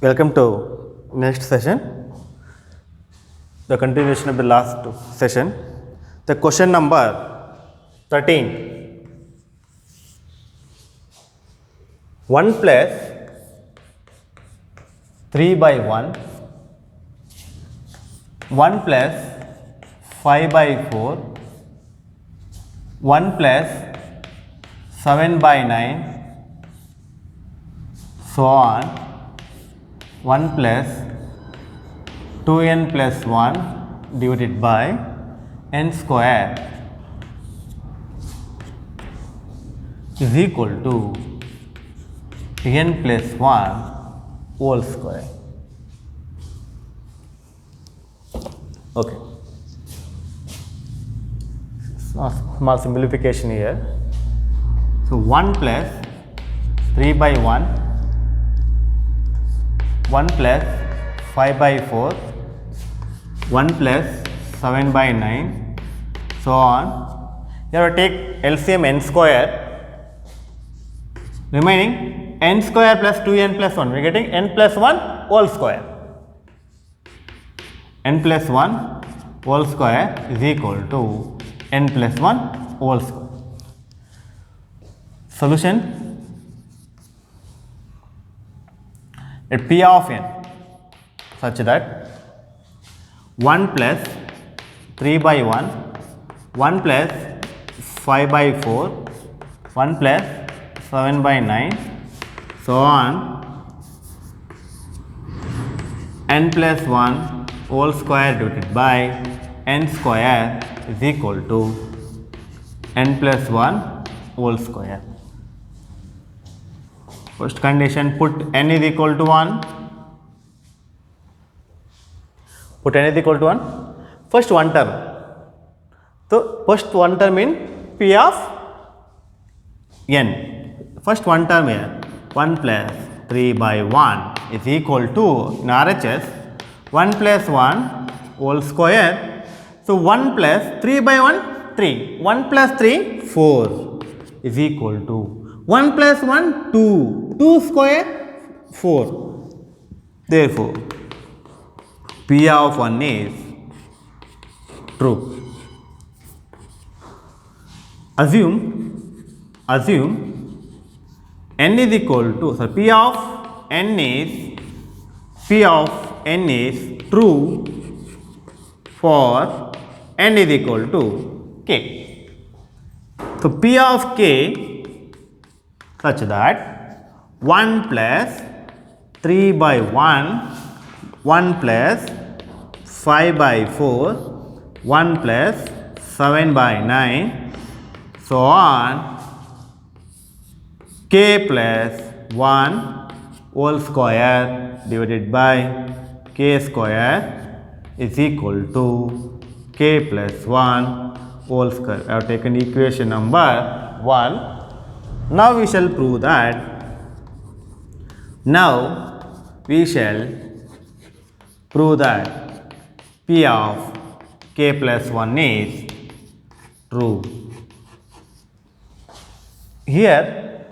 Welcome to next session, the continuation of the last session. The question number 13. 1 plus 3 by 1, 1 plus 5 by 4, 1 plus 7 by 9, so on, 1 plus 2n plus 1 divided by n square is equal to n plus 1 whole square. Okay. Small simplification here. So 1 plus 3 by 1, 1 plus 5 by 4, 1 plus 7 by 9, so on. You have to take LCM n square, remaining n square plus 2n plus 1, we are getting n plus 1 whole square. N plus 1 whole square is equal to n plus 1 whole square. Solution: at P of n such that 1 plus 3 by 1, 1 plus 5 by 4, 1 plus 7 by 9, so on, n plus 1 whole square divided by n square is equal to n plus 1 whole square. First condition, put n is equal to 1. Put n is equal to 1. First one term. So first one term in P of n. First one term here, 1 plus 3 by 1 is equal to, in RHS, 1 plus 1 whole square. So 1 plus 3 by 1, 3. 1 plus 3, 4 is equal to 1 plus 1, 2. 2 square, 4. Therefore, P of 1 is true. Assume n is equal to, so P of n is true for n is equal to k. So P of k such that 1 plus 3 by 1, 1 plus 5 by 4, 1 plus 7 by 9, so on, k plus 1 whole square divided by k square is equal to k plus 1 whole square. I have taken equation number 1. Now we shall prove that. P of k plus 1 is true. Here,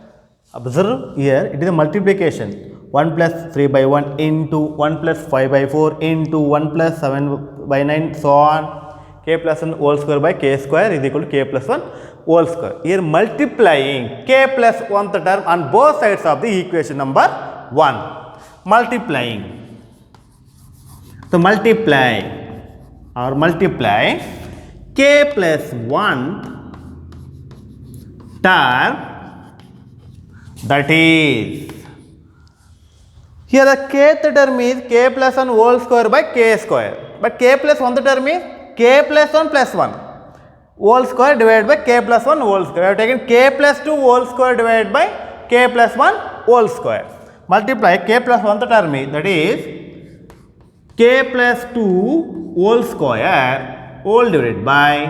observe here, it is a multiplication. 1 plus 3 by 1 into 1 plus 5 by 4 into 1 plus 7 by 9, so on, k plus 1 whole square by k square is equal to k plus 1 whole square. Here multiplying k plus 1th term on both sides of the equation number 1. Multiplying. So multiply k plus 1 term, that is, here the kth term is k plus 1 whole square by k square, but k plus 1th term is k plus 1 plus 1 whole square divided by k plus 1 whole square. We have taken k plus 2 whole square divided by k plus 1 whole square. Multiply k plus 1th term is, that is, k plus 2 whole square whole divided by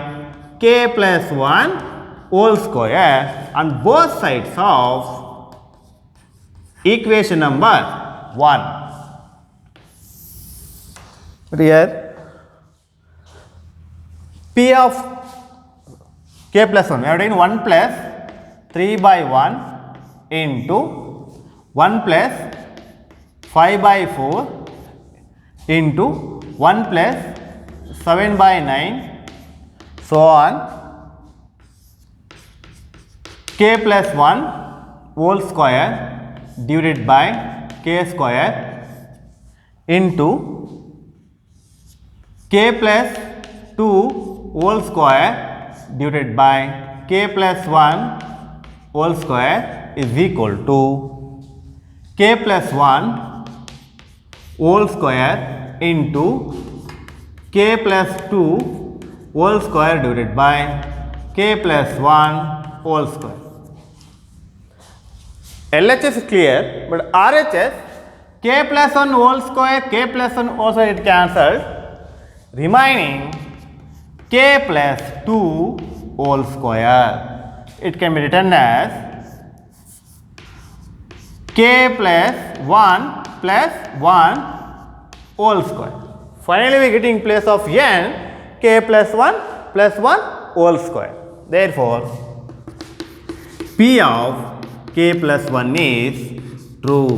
k plus 1 whole square on both sides of equation number 1. But here P of k plus 1, we have taken 1 plus 3 by 1 into 1 plus 5 by 4 into 1 plus 7 by 9 so on k plus 1 whole square divided by k square into k plus 2 whole square divided by k plus 1 whole square is equal to k plus 1 whole square into k plus 2 whole square divided by k plus 1 whole square. LHS is clear, but RHS k plus 1 whole square, k plus 1 whole square it cancelled, remaining k plus 2 whole square. It can be written as k plus 1 plus 1 whole square. Finally, we are getting in place of n k plus 1 plus 1 whole square. Therefore, P of k plus 1 is true.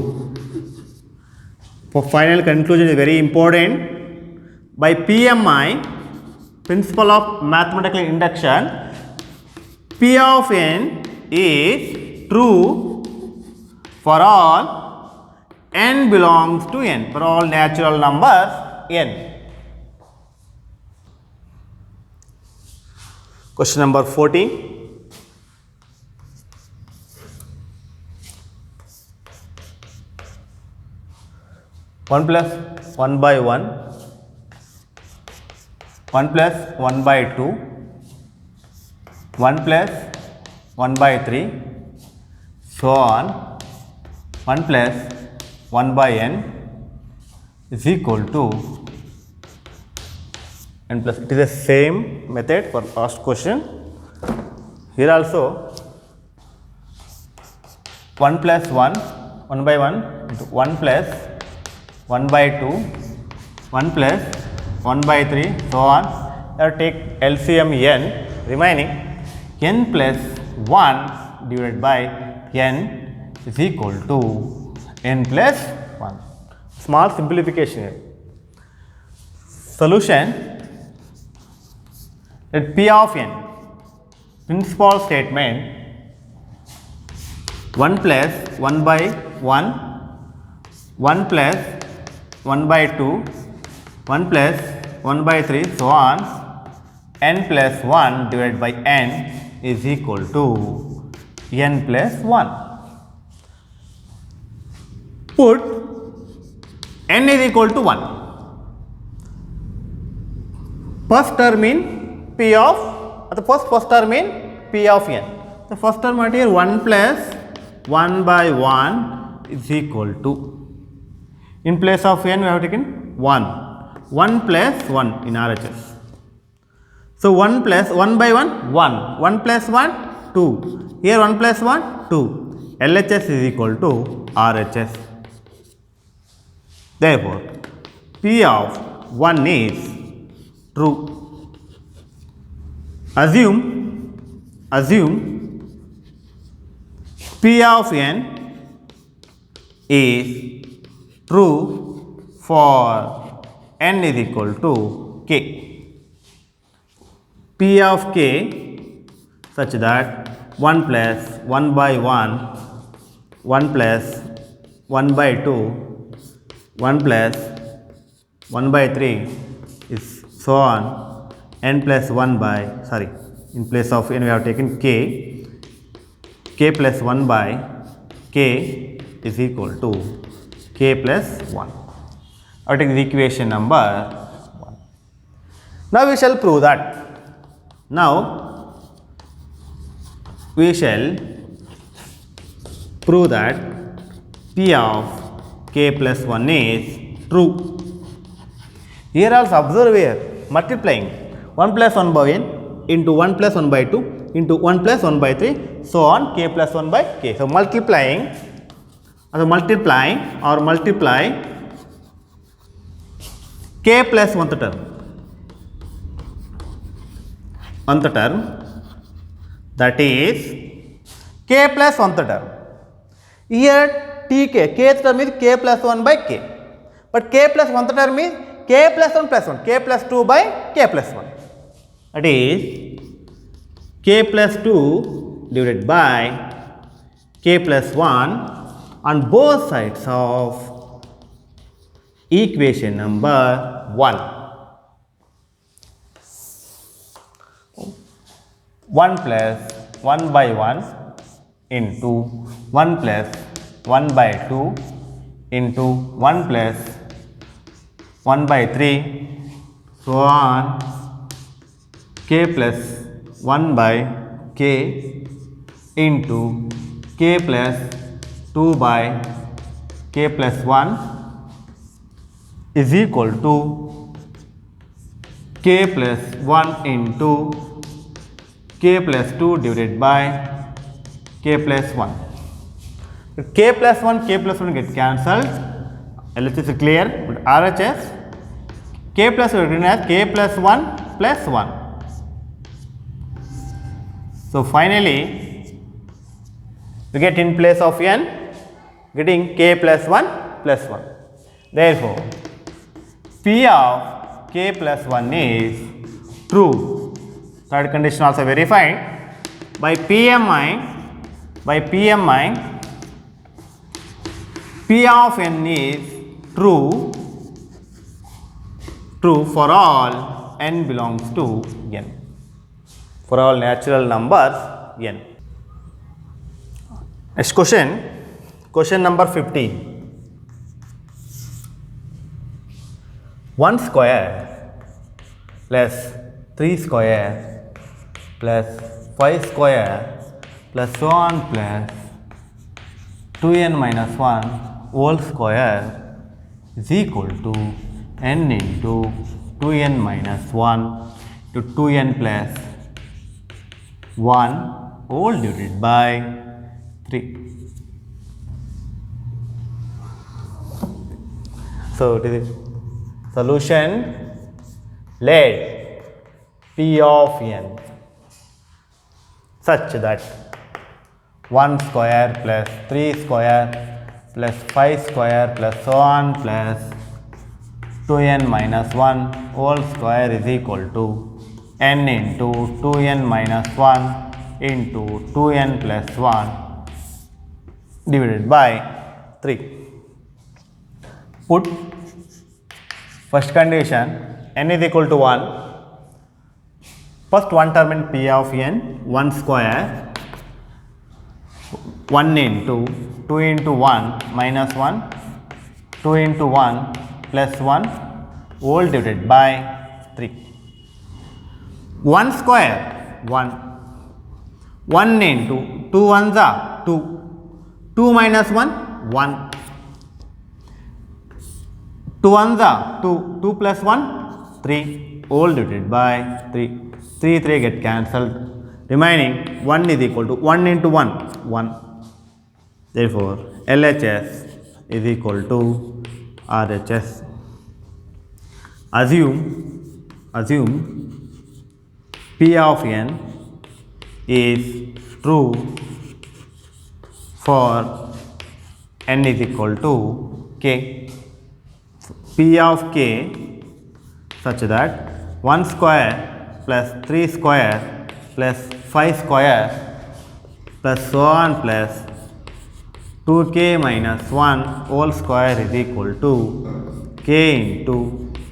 For final conclusion is very important. By PMI, principle of mathematical induction, P of n is true for all n belongs to n, for all natural numbers n. Question number 14. One plus 1 by 1, 1 plus 1 by 2, 1 plus 1 by 3, so on, 1 plus 1 by n is equal to n plus. It is the same method for last question. Here also 1 plus 1, 1 by 1 into 1 plus 1 by 2, 1 plus 1 by 3, so on. Now take LCM n, remaining n plus 1 divided by n is equal to n plus 1. Small simplification here. Solution, let P of n, principal statement 1 plus 1 by 1, 1 plus 1 by 2, 1 plus 1 by 3, so on, n plus 1 divided by n is equal to n plus 1. Put n is equal to 1. First term in P of, the first term in P of n. The first term right here 1 plus 1 by 1 is equal to, in place of n we have taken 1. 1 plus 1 in RHS. So 1 plus 1 by 1, 1. 1 plus 1, 2. Here 1 plus 1, 2. LHS is equal to RHS. Therefore, P of 1 is true. Assume P of n is true for n is equal to k. P of k such that 1 plus 1 by 1, 1 plus 1 by 2, 1 plus 1 by 3 is so on, n plus 1 by, sorry, in place of n we have taken k, k plus 1 by k is equal to k plus 1. I take the equation number 1. Now we shall prove that. Now we shall prove that P of k plus 1 is true. Here also observe here multiplying 1 plus 1 by n into 1 plus 1 by 2 into 1 plus 1 by 3, so on, k plus 1 by k. So multiply k plus 1th term, that is k plus 1th term. Here tk. Kth term is k plus 1 by k. But k plus 1th term is k plus 1 plus 1. K plus 2 by k plus 1. That is k plus 2 divided by k plus 1 on both sides of equation number 1. 1 plus 1 by 1 into 1 plus 1 by 2 into 1 plus 1 by 3 so on k plus 1 by k into k plus 2 by k plus 1 is equal to k plus 1 into k plus 2 divided by k plus 1. K plus 1 get cancelled. LHS is clear, but RHS k plus 1 written as k plus 1 plus 1. So finally we get in place of n getting k plus 1 plus 1. Therefore P of k plus 1 is true. Third condition also verified by PMI. P of n is true for all n belongs to n, for all natural numbers n. Next question number 15. 1 square plus 3 square plus 5 square plus so on plus 2n minus 1 whole square is equal to n into 2n minus 1 to 2n plus 1 whole divided by 3. So it is solution. Let P of n such that 1 square plus 3 square plus 5 square plus so on plus 2n minus 1 whole square is equal to n into 2n minus 1 into 2n plus 1 divided by 3. Put first condition n is equal to 1. First one term in P of n, 1 square 1 into 2 into 1 minus 1 2 into 1 plus 1 whole divided by 3. 1 square 1 into 2 ones are 2 2 minus 1 1 2 ones are 2 2 plus 1 3 whole divided by 3. 3 get cancelled, remaining 1 is equal to 1 into 1 1. Therefore LHS is equal to RHS. Assume P of n is true for n is equal to k. P of k such that 1 square plus 3 square plus 5 square plus so on plus 2k minus 1 whole square is equal to k into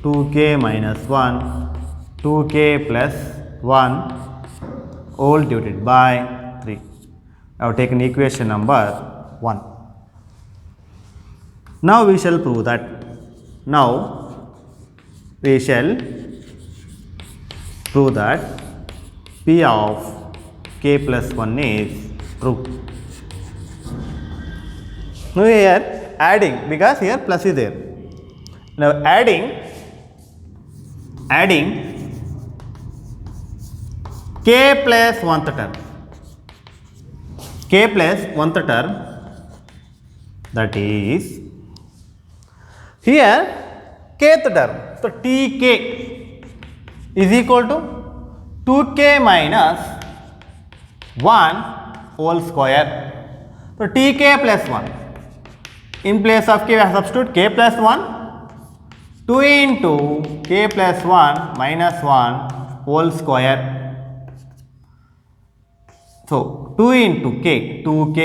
2k minus 1 2k plus 1 whole divided by 3. I have taken equation number 1. Now we shall prove that. P of k plus 1 is true. Now here adding, because here plus is there. Now adding k plus 1th term. K plus 1th term, that is here kth term. So tk is equal to 2k minus 1 whole square. So tk plus 1. In place of k, we have substitute k plus 1, 2 into k plus 1 minus 1 whole square. So 2 into k, 2k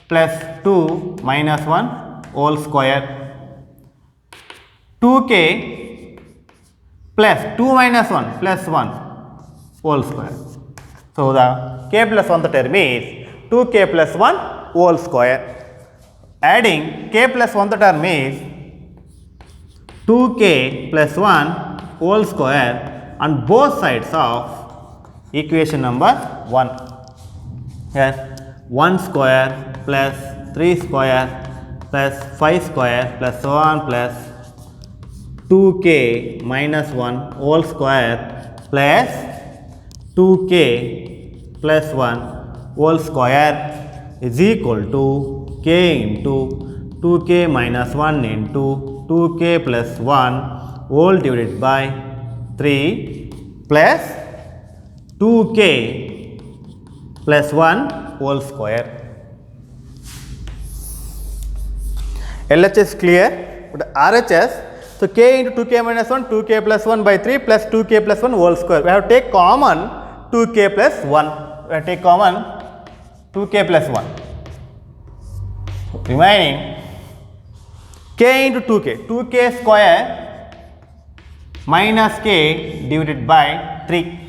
plus 2 minus 1 whole square. 2k plus 2 minus 1 plus 1 whole square. So the k plus 1 term is 2k plus 1 whole square. Adding k plus 1 term is 2k plus 1 whole square on both sides of equation number 1. Here 1 square plus 3 square plus 5 square plus so on plus 2k minus 1 whole square plus 2k plus 1 whole square is equal to k into 2k minus 1 into 2k plus 1 whole divided by 3 plus 2k plus 1 whole square. LHS clear, but RHS, so k into 2k minus 1, 2k plus 1 by 3 plus 2k plus 1 whole square. We have to take common 2k plus 1. We have to take common 2k plus 1. Remaining k into 2k, 2k square minus k divided by 3.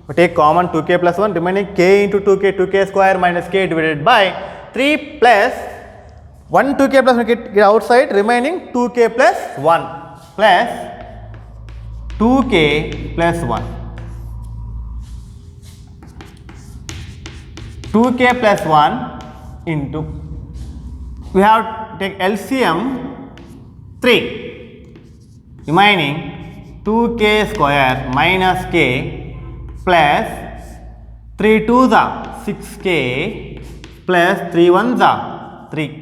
We take common 2k plus 1, remaining k into 2k, 2k square minus k divided by 3 plus 1 2k plus 1 get outside, remaining 2k plus 1 plus 2k plus 1. 2k plus 1 into, we have to take LCM 3, remaining 2k square minus k plus 3 2s are 6k plus 3 1s are 3.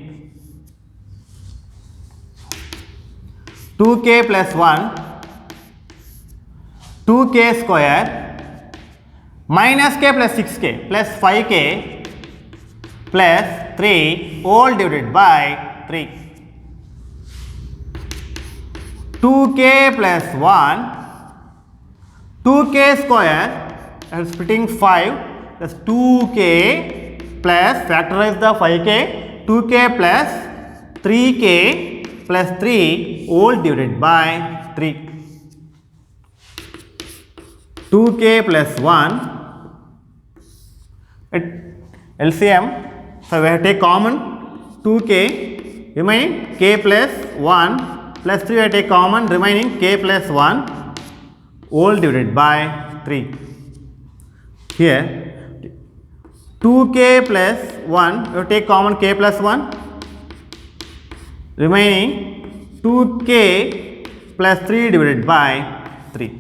2k plus 1, 2k square minus k plus 6k plus 5k plus 3 all divided by 3. 2k plus 1, 2k square, and splitting 5 plus 2k plus factorize the 5k, 2k plus 3k plus 3 all divided by 3. 2k plus 1 at LCM, so we have to take common 2k, remaining k plus 1 plus 3 we have to take common, remaining k plus 1 all divided by 3. Here 2k plus 1 we have to take common k plus 1, remaining 2k plus 3 divided by 3.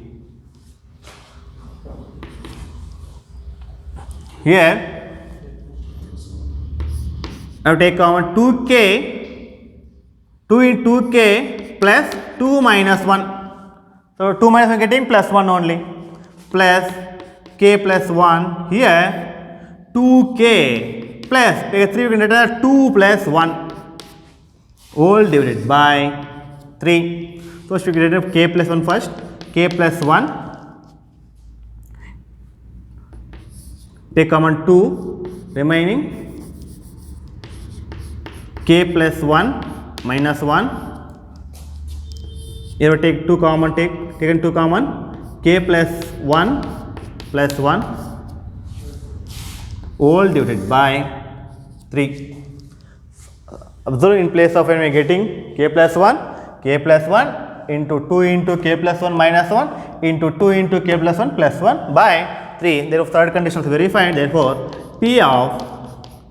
Here I have to take common 2k, 2 into 2k plus 2 minus 1. So 2 minus 1 getting plus 1 only, plus k plus 1. Here 2k plus, take 3 we can get 2 plus 1 all divided by 3. First we get rid of k plus 1 first, k plus 1, take common 2, remaining k plus 1 minus 1. Here we take 2 common, taken 2 common, k plus 1 plus 1 all divided by 3. Observe, in place of n we are getting k plus 1 into 2 into k plus 1 minus 1 into 2 into k plus 1 plus 1 by 3. Therefore, third condition is verified. Therefore, P of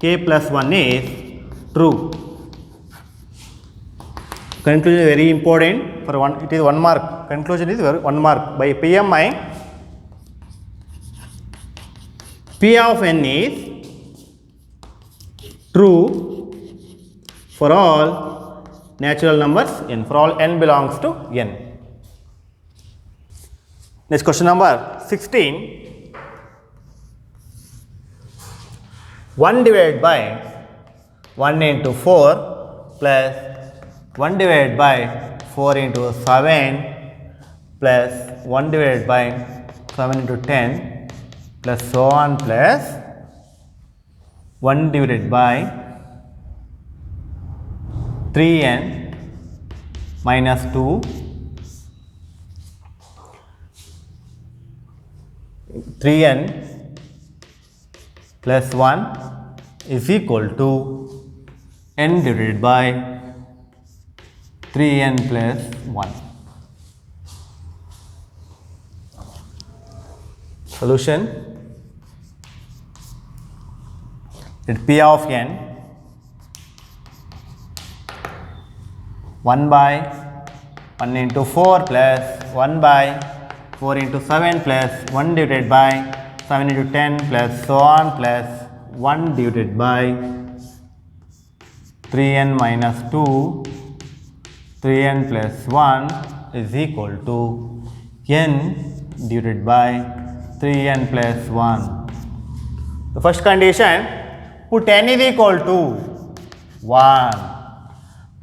k plus 1 is true. Conclusion is very important for one. It is 1 mark. Conclusion is 1 mark by PMI. P of n is true for all natural numbers n, for all n belongs to n. Next question number 16. 1 divided by 1 into 4 plus 1 divided by 4 into 7 plus 1 divided by 7 into 10 plus so on plus 1 divided by 3n minus 2 3n plus 1 is equal to n divided by 3n plus 1. Solution: let P of n 1 by 1 into 4 plus 1 by 4 into 7 plus 1 divided by 7 into 10 plus so on plus 1 divided by 3n minus 2 3n plus 1 is equal to n divided by 3n plus 1. The first condition, put n is equal to 1.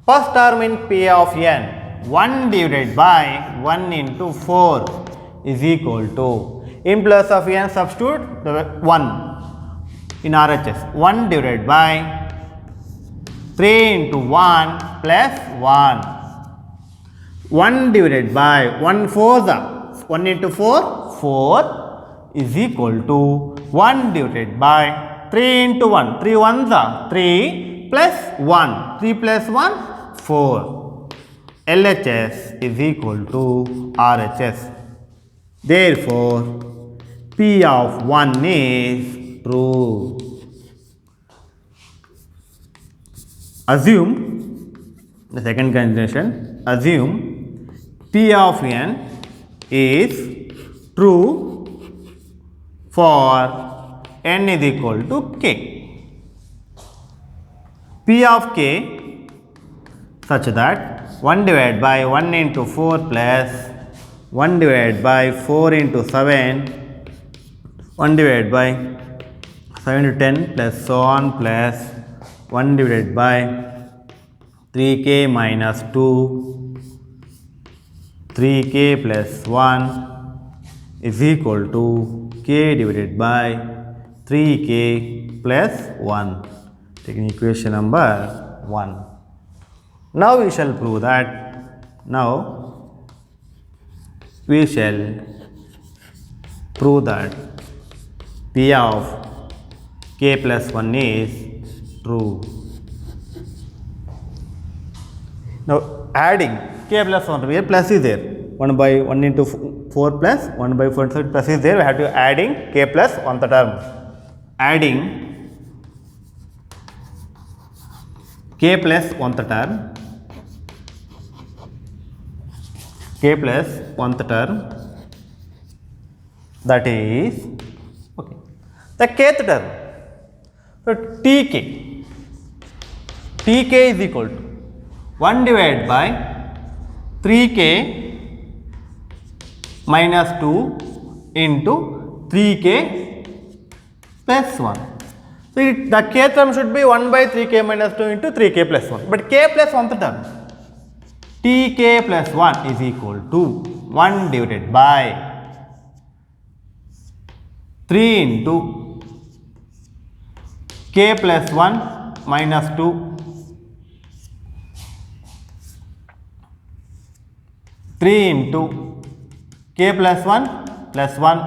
First term in P of n, 1 divided by 1 into 4 is equal to, in place of n substitute the 1 in RHS, 1 divided by 3 into 1 plus 1. 1 divided by 1 4 the 1 into 4 4 is equal to 1 divided by 3 into 1 3 1 the 3 plus 1 3 plus 1 4. LHS is equal to RHS. Therefore, P of 1 is true. Assume the second condition. Assume P of n is true for n is equal to k. P of k such that 1 divided by 1 into 4 plus 1 divided by 4 into 7 1 divided by 7 to 10 plus so on plus 1 divided by 3k minus 2 3k plus 1 is equal to k divided by 3k plus 1. Taking equation number 1. Now we shall prove that. Now we shall prove that P of k plus 1 is true. Now adding k plus 1, here plus is there, 1 by 1 into 4 plus 1 by 4 plus is there, we have to adding k plus 1th term. Adding k plus 1th term, k plus 1th term, that is okay, the kth term. So tk is equal to 1 divided by 3k minus 2 into 3k plus 1. So the k term should be 1 by 3k minus 2 into 3k plus 1. But k plus 1th term, tk plus 1 is equal to 1 divided by 3 into k plus 1 minus 2 3 into k plus 1 plus 1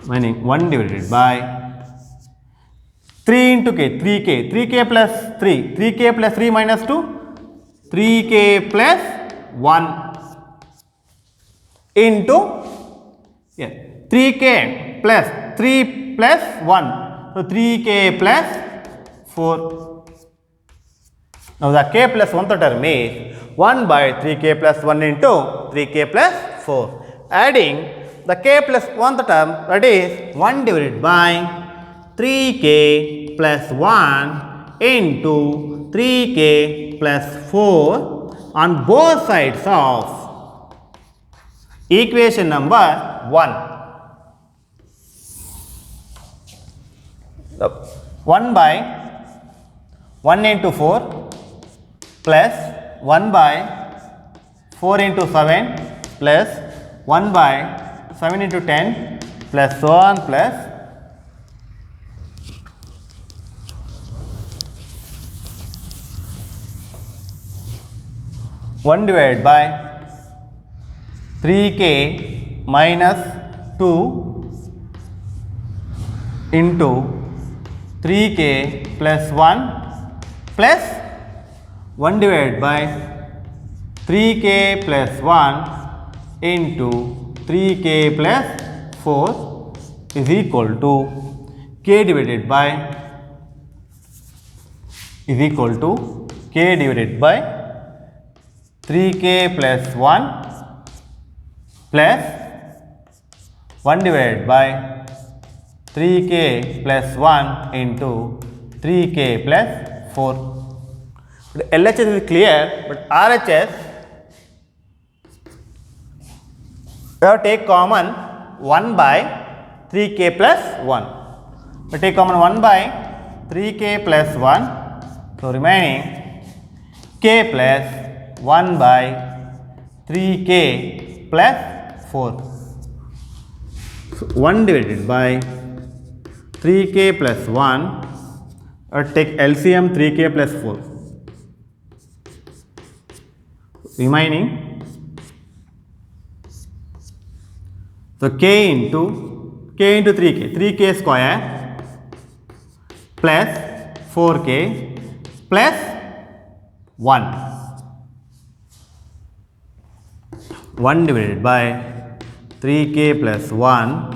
meaning 1 divided by 3 into k 3k plus 3k plus 3 minus 2 3k plus 1 into 3k plus 3 plus 1, so 3k plus 4. Now the k plus 1th term is 1 by 3k plus 1 into 3k plus 4. Adding the k plus 1th term, that is 1 divided by 3k plus 1 into 3k plus 4 on both sides of equation number 1. 1 by 1 into 4 plus 1 by 4 into 7 plus 1 by 7 into 10 plus so on plus 1 divided by 3k minus 2 into 3k plus 1 plus 1 divided by 3k plus 1 into 3k plus 4 is equal to k divided by k divided by 3k plus 1 plus 1 divided by 3k plus 1 into 3k plus 4. The LHS is clear, but RHS we have to take common 1 by 3k plus 1. We take common 1 by 3k plus 1. So remaining k plus 1 by 3k plus 4. So 1 divided by 3k plus 1, or take LCM 3k plus 4. Remaining, so k into 3k square plus 4k plus 1. 1 divided by 3k plus 1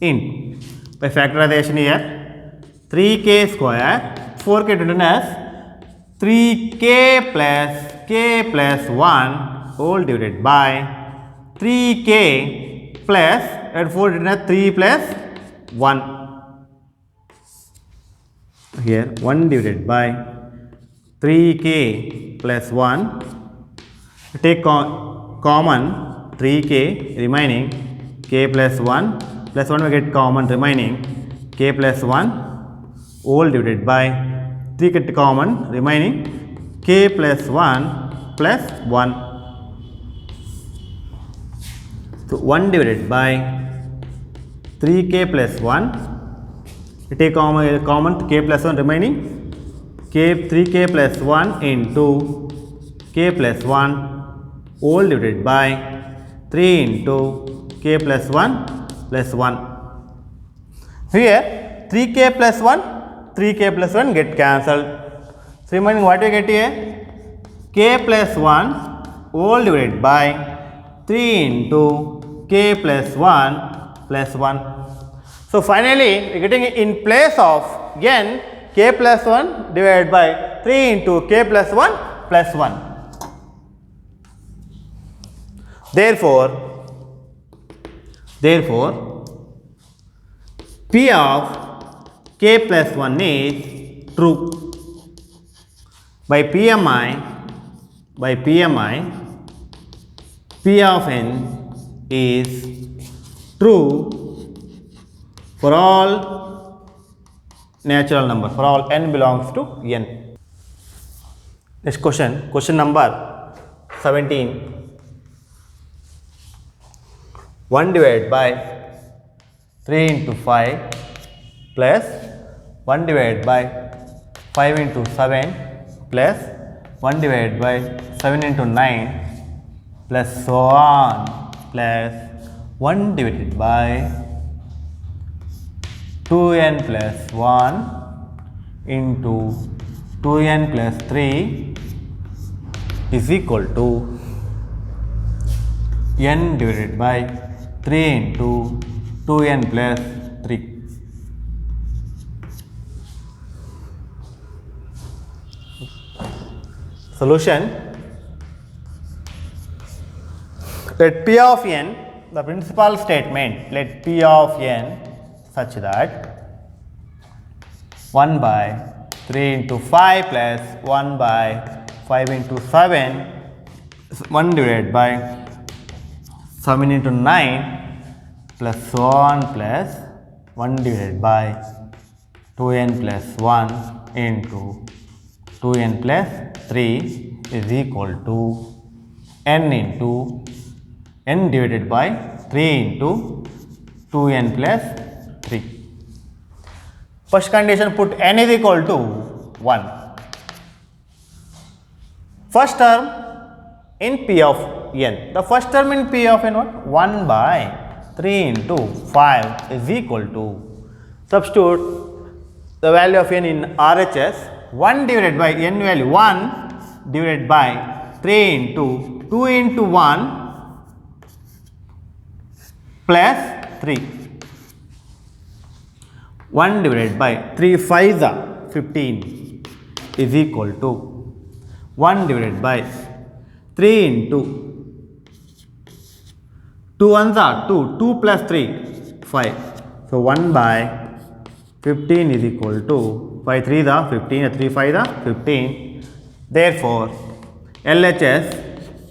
into, by factorization here, 3k square, 4k written as 3k plus k plus 1 whole divided by 3k plus, and 4 written as 3 plus 1. Here 1 divided by 3k plus 1, take common 3k, remaining k plus 1 plus 1 we get common, remaining k plus 1 whole divided by 3 get common, remaining k plus 1 plus 1. So 1 divided by 3k plus 1, we take common k plus 1, remaining 3k plus 1 into k plus 1 whole divided by 3 into k plus 1 plus 1. Here 3k plus 1 get cancelled. So remaining what we get here? K plus 1 whole divided by 3 into k plus 1 plus 1. So finally we are getting in place of n, k plus 1 divided by 3 into k plus 1 plus 1. Therefore, P of k plus 1 is true. By PMI, P of n is true for all natural numbers, for all n belongs to n. Next question number 17. 1 divided by 3 into 5 plus 1 divided by 5 into 7 plus 1 divided by 7 into 9 plus so on plus 1 divided by 2n plus 1 into 2n plus 3 is equal to n divided by 3 into 2n plus 3. Solution. Let P of n, the principal statement, let P of n such that 1 by 3 into 5 plus 1 by 5 into 7 is 1 divided by 7 into 9 plus so on plus 1 divided by 2n plus 1 into 2n plus 3 is equal to n into n divided by 3 into 2n plus 3. First condition, put n is equal to 1. First term in P of n. The first term in P of n what? 1 by 3 into 5 is equal to, substitute the value of n in RHS, 1 divided by n value 1 divided by 3 into 2 into 1 plus 3. 1 divided by 3 5s are 15 is equal to 1 divided by 3 into 2 ones are 2, 2 plus 3, 5. So 1 by 15 is equal to 5 3s are 15, 3 5s are 15. Therefore, LHS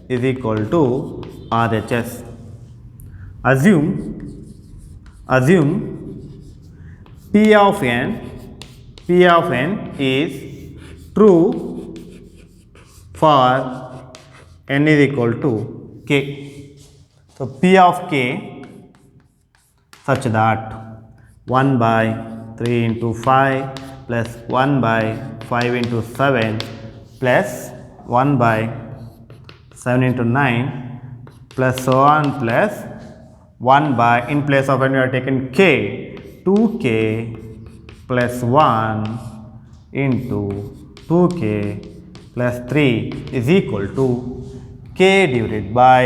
is equal to RHS. Assume P of n is true for n is equal to k. So P of k such that 1 by 3 into 5 plus 1 by 5 into 7 plus 1 by 7 into 9 plus so on plus 1 by, in place of n we have taken k, 2k plus 1 into 2k plus 3 is equal to k divided by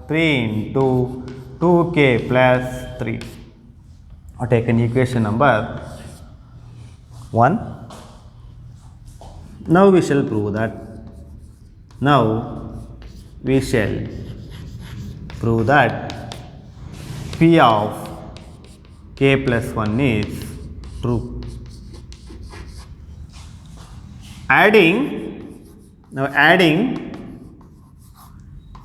3 into 2k plus 3. I have taken equation number 1. Now we shall prove that P of k plus 1 is true. Adding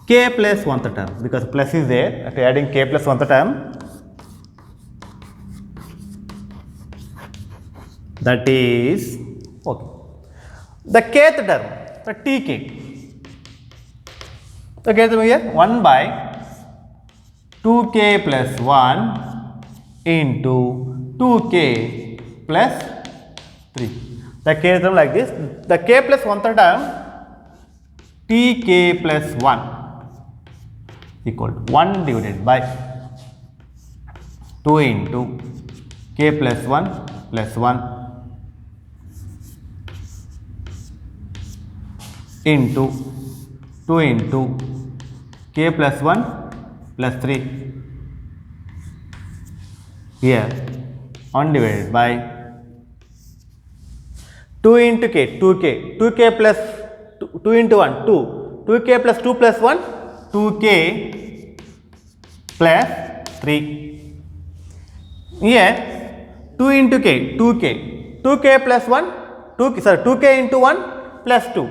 k plus 1th term, because plus is there, after adding k plus 1th term, that is okay. The kth term, the tk. The kth term here 1 by 2k plus 1 into 2k plus 3. The kth term like this. The k plus 1th term tk plus 1 equal to 1 divided by 2 into k plus 1 plus 1 into 2 into k plus 1 plus 3. Here 1 divided by 2 into k, 2k plus 2 into 1, 2k plus 2 plus 1, 2k plus 3. Here 2 into k, 2k plus 1, 2k into 1 plus 2.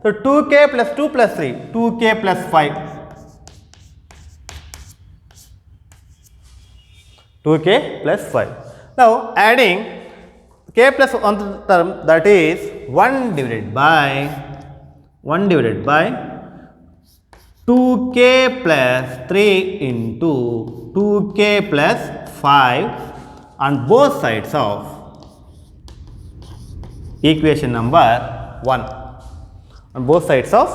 So 2k plus 2 plus 3, 2k plus 5. 2k plus 5. Now adding k plus 1th term, that is 1 divided by 2k plus 3 into 2k plus 5 on both sides of equation number 1. On both sides of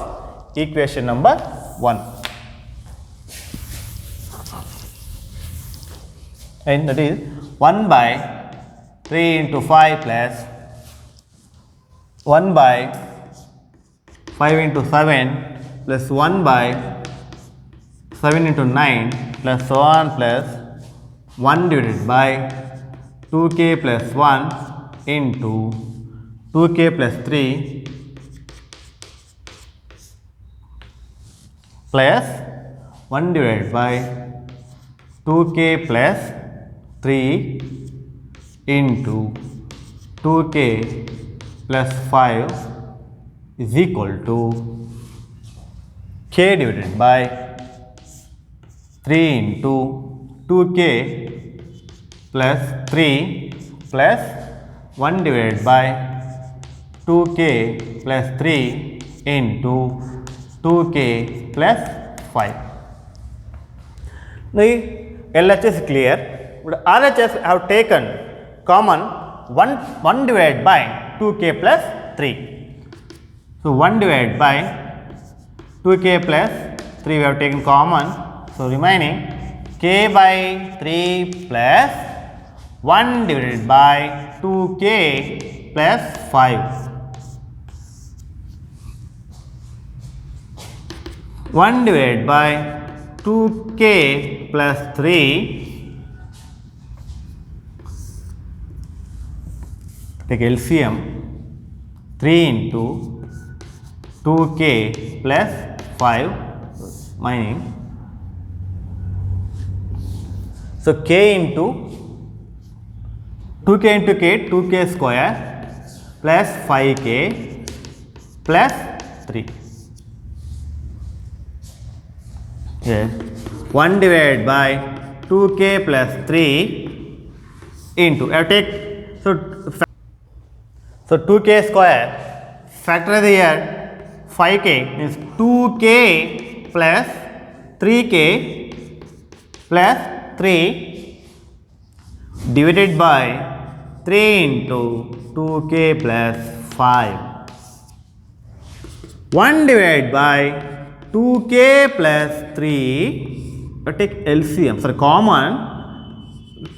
equation number 1. And that is 1 by 3 into 5 plus 1 by 5 into 7 plus 1 by 7 into 9 plus so on plus 1 divided by 2k plus 1 into 2k plus 3 plus 1 divided by 2k plus 3 into 2k plus 5 is equal to k divided by 3 into 2k plus 3 plus 1 divided by 2k plus 3 into 2k plus 5. Now LHS is clear, but RHS have taken common 1 divided by 2k plus 3. So 1 divided by 2k plus 3 we have taken common. So remaining k by 3 plus 1 divided by 2k plus 5. 1 divided by 2k plus 3 take LCM 3 into 2k plus 5 meaning so k into 2k into k 2k square plus 5k plus 3. Yes. 1 divided by 2k plus 3 into take so 2k square factorize here 5k means 2k plus 3k plus 3 divided by 3 into 2k plus 5. 1 divided by 2k plus 3 take LCM common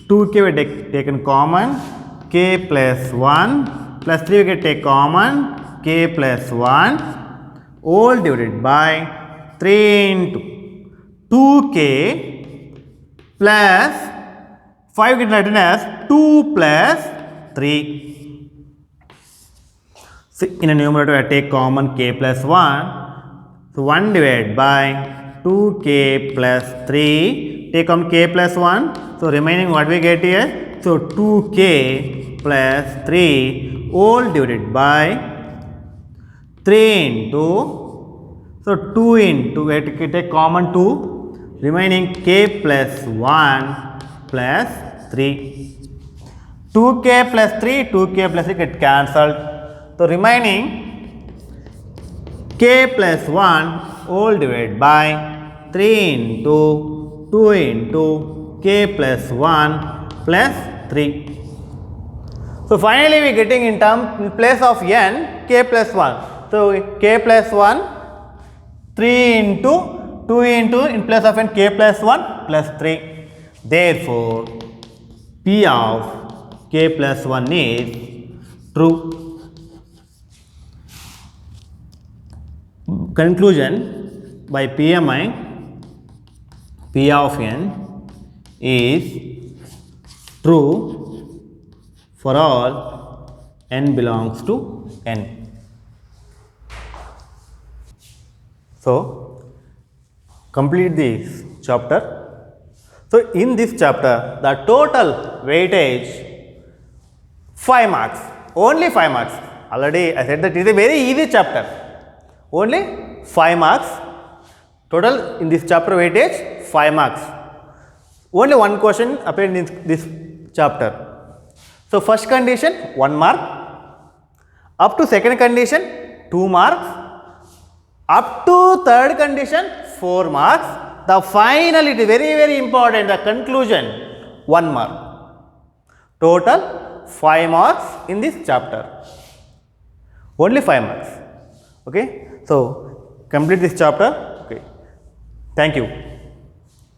2k we taken common k plus 1 plus 3 we can take common k plus 1 all divided by 3 into 2k plus 5 get written as 2 plus 3. So in a numerator I take common k plus 1. So 1 divided by 2k plus 3 take on k plus 1. So remaining what we get here? So 2k plus 3 all divided by 3 into so 2 into we take common 2 remaining k plus 1 plus 3. 2k plus 3 2k plus 3 get cancelled. So remaining k plus 1 all divided by 3 into 2 into k plus 1 plus 3. So finally we are getting in place of n k plus 1. So k plus 1 3 into 2 into in place of n k plus 1 plus 3. Therefore P of k plus 1 is true. Conclusion by PMI P of n is true for all n belongs to n. So complete this chapter. So in this chapter the total weightage 5 marks, only 5 marks. Already I said that it is a very easy chapter. Only 5 marks. Total in this chapter weightage 5 marks. Only one question appeared in this chapter. So first condition 1 mark. Up to second condition 2 marks. Up to third condition 4 marks. The final it is very important. The conclusion 1 mark. Total 5 marks in this chapter. Only 5 marks. Okay. So complete this chapter. Okay. Thank you.